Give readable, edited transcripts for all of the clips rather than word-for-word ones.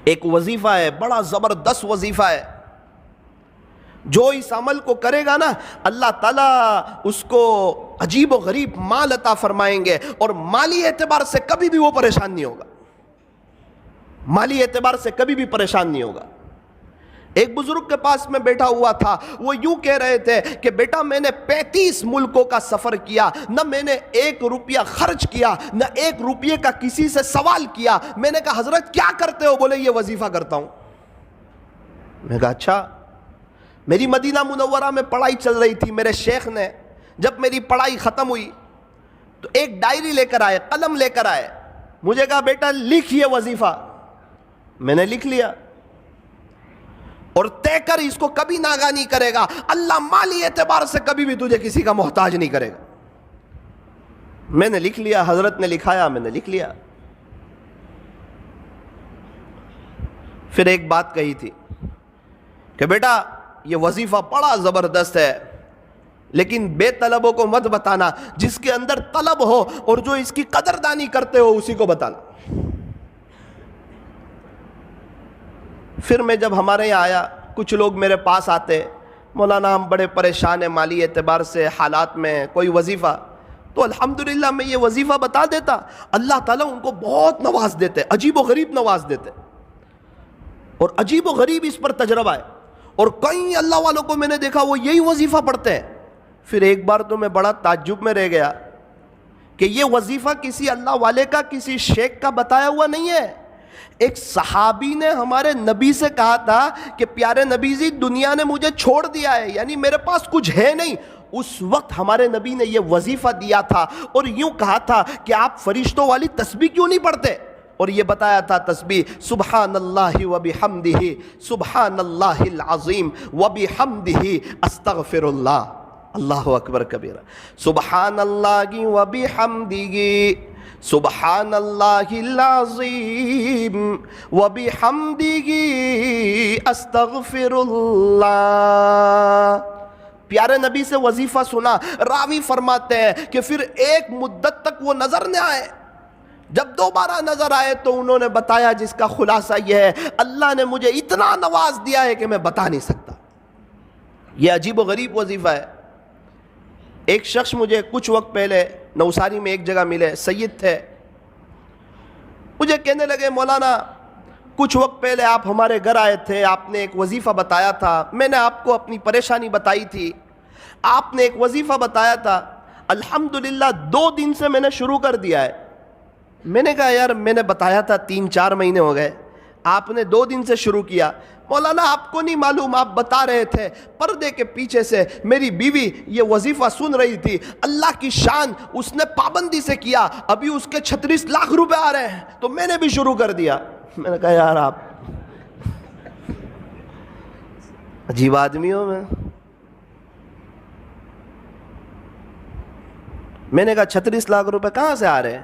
ایک وظیفہ ہے، بڑا زبردست وظیفہ ہے، جو اس عمل کو کرے گا نا اللہ تعالیٰ اس کو عجیب و غریب مال عطا فرمائیں گے، اور مالی اعتبار سے کبھی بھی وہ پریشان نہیں ہوگا، مالی اعتبار سے کبھی بھی پریشان نہیں ہوگا۔ ایک بزرگ کے پاس میں بیٹھا ہوا تھا، وہ یوں کہہ رہے تھے کہ بیٹا میں نے 35 ملکوں کا سفر کیا، نہ میں نے 1 روپیہ خرچ کیا، نہ 1 روپیے کا کسی سے سوال کیا۔ میں نے کہا حضرت کیا کرتے ہو؟ بولے یہ وظیفہ کرتا ہوں۔ میں نے کہا اچھا۔ میری مدینہ منورہ میں پڑھائی چل رہی تھی، میرے شیخ نے جب میری پڑھائی ختم ہوئی تو ایک ڈائری لے کر آئے، قلم لے کر آئے، مجھے کہا بیٹا لکھ یہ وظیفہ۔ میں نے لکھ لیا، اور طے کر اس کو کبھی ناغہ نہیں کرے گا، اللہ مالی اعتبار سے کبھی بھی تجھے کسی کا محتاج نہیں کرے گا۔ میں نے لکھ لیا، حضرت نے لکھایا، میں نے لکھ لیا۔ پھر ایک بات کہی تھی کہ بیٹا یہ وظیفہ بڑا زبردست ہے، لیکن بے طلبوں کو مت بتانا، جس کے اندر طلب ہو اور جو اس کی قدردانی کرتے ہو اسی کو بتانا۔ پھر میں جب ہمارے یہاں آیا، کچھ لوگ میرے پاس آتے، مولانا ہم بڑے پریشان ہیں مالی اعتبار سے، حالات میں کوئی وظیفہ، تو الحمدللہ میں یہ وظیفہ بتا دیتا، اللہ تعالیٰ ان کو بہت نواز دیتے، عجیب و غریب نواز دیتے، اور عجیب و غریب اس پر تجربہ ہے، اور کئی اللہ والوں کو میں نے دیکھا وہ یہی وظیفہ پڑھتے ہیں۔ پھر ایک بار تو میں بڑا تعجب میں رہ گیا کہ یہ وظیفہ کسی اللہ والے کا، کسی شیخ کا بتایا ہوا نہیں ہے۔ ایک صحابی نے ہمارے نبی سے کہا تھا کہ پیارے نبی جی دنیا نے مجھے چھوڑ دیا ہے، یعنی میرے پاس کچھ ہے نہیں۔ اس وقت ہمارے نبی نے یہ وظیفہ دیا تھا اور یوں کہا تھا کہ آپ فرشتوں والی تسبیح کیوں نہیں پڑھتے، اور یہ بتایا تھا تسبیح سبحان اللہ و بحمدہ، سبحان اللہ العظیم و بحمدہ استغفر اللہ، اللہ اکبر کبیرہ، سبحان اللہ و بحمدہ، سبحان اللہ العظیم و بحمدہ استغفر اللہ۔ پیارے نبی سے وظیفہ سنا، راوی فرماتے ہیں کہ پھر ایک مدت تک وہ نظر نہ آئے، جب دوبارہ نظر آئے تو انہوں نے بتایا جس کا خلاصہ یہ ہے اللہ نے مجھے اتنا نواز دیا ہے کہ میں بتا نہیں سکتا۔ یہ عجیب و غریب وظیفہ ہے۔ ایک شخص مجھے کچھ وقت پہلے نوساری میں ایک جگہ ملے، سید تھے، مجھے کہنے لگے مولانا کچھ وقت پہلے آپ ہمارے گھر آئے تھے، آپ نے ایک وظیفہ بتایا تھا، میں نے آپ کو اپنی پریشانی بتائی تھی، آپ نے ایک وظیفہ بتایا تھا، الحمدللہ 2 دن سے میں نے شروع کر دیا ہے۔ میں نے کہا یار میں نے بتایا تھا 3-4 مہینے ہو گئے، آپ نے 2 دن سے شروع کیا۔ مولانا آپ کو نہیں معلوم، آپ بتا رہے تھے پردے کے پیچھے سے میری بیوی یہ وظیفہ سن رہی تھی، اللہ کی شان اس نے پابندی سے کیا، ابھی اس کے 36 لاکھ روپے آ رہے ہیں، تو میں نے بھی شروع کر دیا۔ میں نے کہا یار آپ عجیب آدمی ہو۔ میں نے کہا 36 لاکھ روپے کہاں سے آ رہے ہیں؟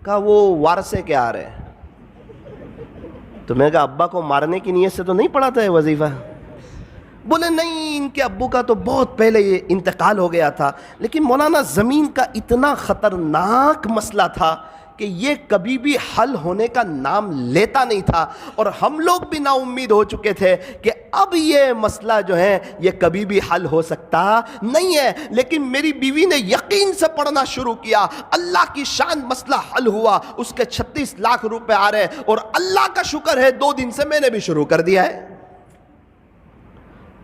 کہا وہ وارثے کے آ رہے ہیں۔ تو میں نے کہا ابا کو مارنے کی نیت سے تو نہیں پڑھا تھا یہ وظیفہ؟ بولے نہیں ان کے ابو کا تو بہت پہلے یہ انتقال ہو گیا تھا، لیکن مولانا زمین کا اتنا خطرناک مسئلہ تھا کہ یہ کبھی بھی حل ہونے کا نام لیتا نہیں تھا، اور ہم لوگ بھی نا امید ہو چکے تھے کہ اب یہ مسئلہ جو ہے یہ کبھی بھی حل ہو سکتا نہیں ہے، لیکن میری بیوی نے یقین سے پڑھنا شروع کیا، اللہ کی شان مسئلہ حل ہوا، اس کے 36 لاکھ روپے آ رہے، اور اللہ کا شکر ہے 2 دن سے میں نے بھی شروع کر دیا ہے۔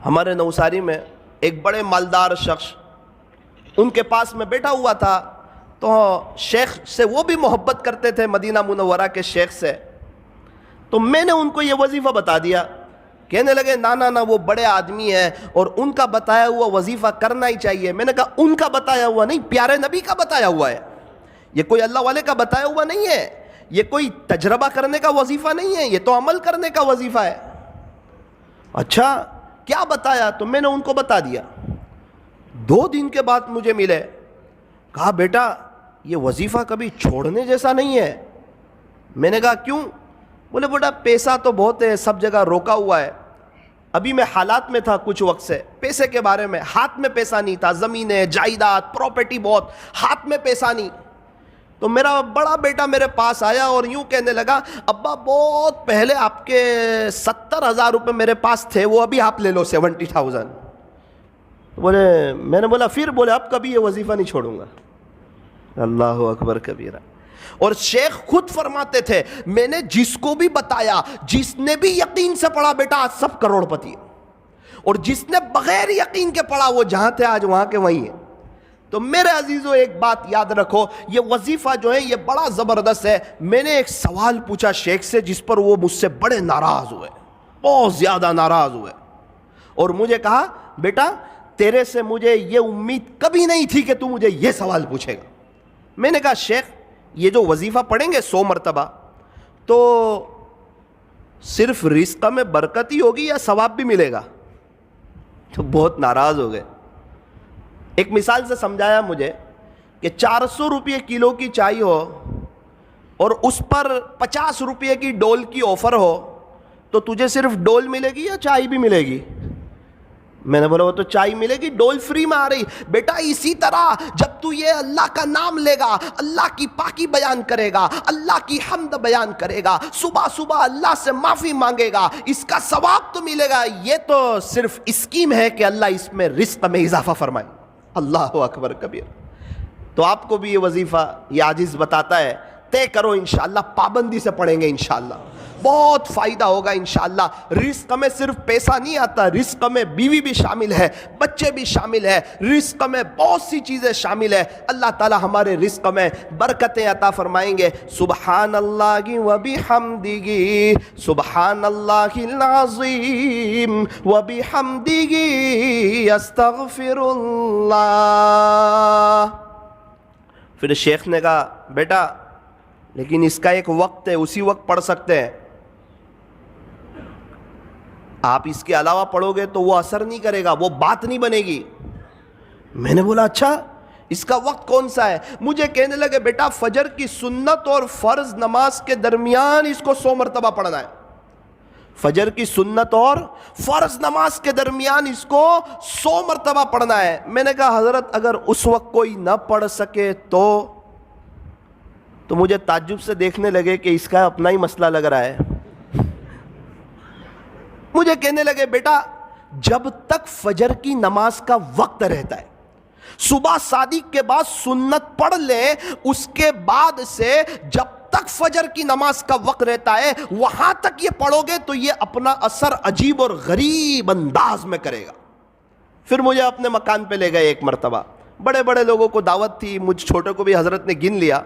ہمارے نوساری میں ایک بڑے مالدار شخص، ان کے پاس میں بیٹھا ہوا تھا، تو شیخ سے وہ بھی محبت کرتے تھے، مدینہ منورہ کے شیخ سے، تو میں نے ان کو یہ وظیفہ بتا دیا۔ کہنے لگے نا وہ بڑے آدمی ہیں اور ان کا بتایا ہوا وظیفہ کرنا ہی چاہیے۔ میں نے کہا ان کا بتایا ہوا نہیں، پیارے نبی کا بتایا ہوا ہے، یہ کوئی اللہ والے کا بتایا ہوا نہیں ہے، یہ کوئی تجربہ کرنے کا وظیفہ نہیں ہے، یہ تو عمل کرنے کا وظیفہ ہے۔ اچھا کیا بتایا؟ تو میں نے ان کو بتا دیا۔ 2 دن کے بعد مجھے ملے، کہا بیٹا یہ وظیفہ کبھی چھوڑنے جیسا نہیں ہے۔ میں نے کہا کیوں؟ بولے بیٹا پیسہ تو بہت ہے، سب جگہ روکا ہوا ہے، ابھی میں حالات میں تھا کچھ وقت سے، پیسے کے بارے میں ہاتھ میں پیسہ نہیں تھا، زمینیں جائیداد پراپرٹی بہت، ہاتھ میں پیسہ نہیں۔ تو میرا بڑا بیٹا میرے پاس آیا اور یوں کہنے لگا ابا بہت پہلے آپ کے 70,000 روپے میرے پاس تھے، وہ ابھی آپ لے لو 70,000۔ بولے، میں نے بولا پھر؟ بولے اب کبھی یہ وظیفہ نہیں چھوڑوں گا۔ اللہ اکبر کبیرہ۔ اور شیخ خود فرماتے تھے میں نے جس کو بھی بتایا، جس نے بھی یقین سے پڑھا بیٹا آج سب کروڑ پتی ہے، اور جس نے بغیر یقین کے پڑھا وہ جہاں تھے آج وہاں کے وہیں ہیں۔ تو میرے عزیزو ایک بات یاد رکھو، یہ وظیفہ جو ہے یہ بڑا زبردست ہے۔ میں نے ایک سوال پوچھا شیخ سے جس پر وہ مجھ سے بڑے ناراض ہوئے، بہت زیادہ ناراض ہوئے، اور مجھے کہا بیٹا تیرے سے مجھے یہ امید کبھی نہیں تھی کہ تو مجھے یہ سوال پوچھے گا۔ میں نے کہا شیخ یہ جو وظیفہ پڑھیں گے 100 مرتبہ تو صرف رزق میں برکت ہی ہوگی یا ثواب بھی ملے گا؟ تو بہت ناراض ہو گئے۔ ایک مثال سے سمجھایا مجھے کہ 400 روپے کلو کی چائے ہو اور اس پر 50 روپے کی ڈول کی آفر ہو تو تجھے صرف ڈول ملے گی یا چائے بھی ملے گی؟ میں نے بولا وہ تو چائے ملے گی، ڈول فری میں آ رہی۔ بیٹا اسی طرح جب تو یہ اللہ کا نام لے گا، اللہ کی پاکی بیان کرے گا، اللہ کی حمد بیان کرے گا، صبح صبح اللہ سے معافی مانگے گا، اس کا ثواب تو ملے گا۔ یہ تو صرف اسکیم ہے کہ اللہ اس میں رزق میں اضافہ فرمائے۔ اللہ اکبر کبیر۔ تو آپ کو بھی یہ وظیفہ یہ عاجز بتاتا ہے، طے کرو انشاءاللہ، پابندی سے پڑھیں گے انشاءاللہ، بہت فائدہ ہوگا انشاءاللہ۔ رزق میں صرف پیسہ نہیں آتا، رزق میں بیوی بھی شامل ہے، بچے بھی شامل ہے، رزق میں بہت سی چیزیں شامل ہے۔ اللہ تعالی ہمارے رزق میں برکتیں عطا فرمائیں گے۔ سبحان اللہ و بحمدہ، سبحان اللہ العظیم و بحمدہ، استغفر اللہ۔ پھر شیخ نے کہا بیٹا لیکن اس کا ایک وقت ہے، اسی وقت پڑھ سکتے ہیں، آپ اس کے علاوہ پڑھو گے تو وہ اثر نہیں کرے گا، وہ بات نہیں بنے گی۔ میں نے بولا اچھا اس کا وقت کون سا ہے؟ مجھے کہنے لگے بیٹا فجر کی سنت اور فرض نماز کے درمیان اس کو 100 مرتبہ پڑھنا ہے، فجر کی سنت اور فرض نماز کے درمیان اس کو 100 مرتبہ پڑھنا ہے۔ میں نے کہا حضرت اگر اس وقت کوئی نہ پڑھ سکے تو مجھے تعجب سے دیکھنے لگے کہ اس کا اپنا ہی مسئلہ لگ رہا ہے۔ مجھے کہنے لگے بیٹا جب تک فجر کی نماز کا وقت رہتا ہے، صبح صادق کے بعد سنت پڑھ لیں، اس کے بعد سے جب تک فجر کی نماز کا وقت رہتا ہے وہاں تک یہ پڑھو گے تو یہ اپنا اثر عجیب اور غریب انداز میں کرے گا۔ پھر مجھے اپنے مکان پہ لے گئے ایک مرتبہ، بڑے بڑے لوگوں کو دعوت تھی، مجھ چھوٹے کو بھی حضرت نے گن لیا۔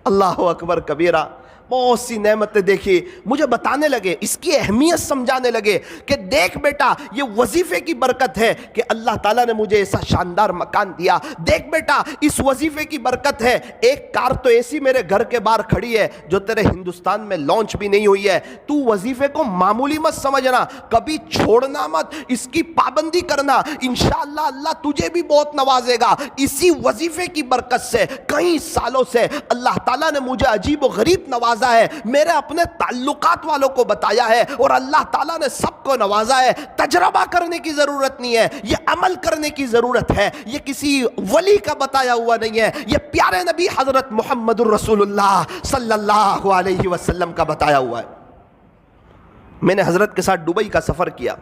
اللہ اکبر کبیرہ، بہت سی نعمتیں دیکھی، مجھے بتانے لگے، اس کی اہمیت سمجھانے لگے کہ دیکھ بیٹا یہ وظیفے کی برکت ہے کہ اللہ تعالیٰ نے مجھے ایسا شاندار مکان دیا، دیکھ بیٹا اس وظیفے کی برکت ہے، ایک کار تو ایسی میرے گھر کے باہر کھڑی ہے جو تیرے ہندوستان میں لانچ بھی نہیں ہوئی ہے، تو وظیفے کو معمولی مت سمجھنا، کبھی چھوڑنا مت، اس کی پابندی کرنا، انشاءاللہ اللہ تجھے بھی بہت نوازے گا۔ اسی وظیفے کی برکت سے کئی سالوں سے اللہ تعالیٰ نے مجھے عجیب و غریب نوازا ہے، میرے اپنے تعلقات والوں کو بتایا ہے، اور اللہ تعالیٰ نے سب کو نوازا ہے۔ تجربہ کرنے کی ضرورت نہیں ہے، یہ عمل کرنے کی ضرورت ہے، یہ کسی ولی کا بتایا ہوا نہیں ہے، یہ پیارے نبی حضرت محمد الرسول اللہ صلی اللہ علیہ وسلم کا بتایا ہوا ہے۔ میں نے حضرت کے ساتھ دبئی کا سفر کیا،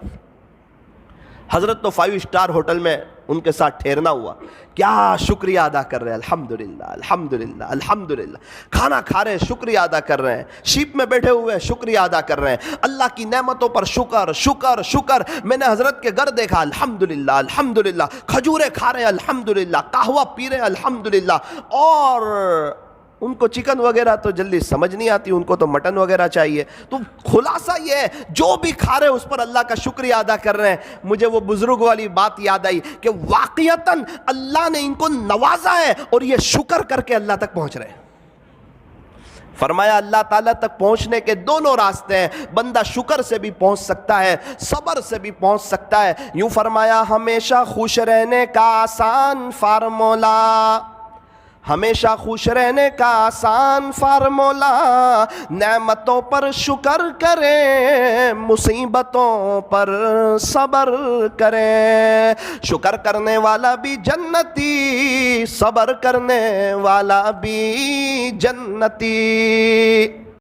حضرت تو 5 اسٹار ہوٹل میں ان کے ساتھ ٹھہرنا ہوا، کیا شکریہ ادا کر رہے ہیں، الحمدللہ الحمدللہ الحمدللہ، کھانا کھا رہے ہیں شکریہ ادا کر رہے ہیں، شیپ میں بیٹھے ہوئے شکریہ ادا کر رہے ہیں، اللہ کی نعمتوں پر شکر شکر شکر۔ میں نے حضرت کے گھر دیکھا، الحمدللہ الحمدللہ، کھجورے کھا رہے ہیں الحمدللہ، قہوہ پی رہے ہیں الحمدللہ، اور ان کو چکن وغیرہ تو جلدی سمجھ نہیں آتی، ان کو تو مٹن وغیرہ چاہیے۔ تو خلاصہ یہ ہے جو بھی کھا رہے ہیں اس پر اللہ کا شکریہ ادا کر رہے ہیں۔ مجھے وہ بزرگ والی بات یاد آئی کہ واقعتاً اللہ نے ان کو نوازا ہے اور یہ شکر کر کے اللہ تک پہنچ رہے ہیں۔ فرمایا اللہ تعالیٰ تک پہنچنے کے دونوں راستے ہیں، بندہ شکر سے بھی پہنچ سکتا ہے، صبر سے بھی پہنچ سکتا ہے۔ یوں فرمایا ہمیشہ خوش رہنے کا آسان فارمولا، ہمیشہ خوش رہنے کا آسان فارمولا، نعمتوں پر شکر کریں، مصیبتوں پر صبر کریں، شکر کرنے والا بھی جنتی، صبر کرنے والا بھی جنتی۔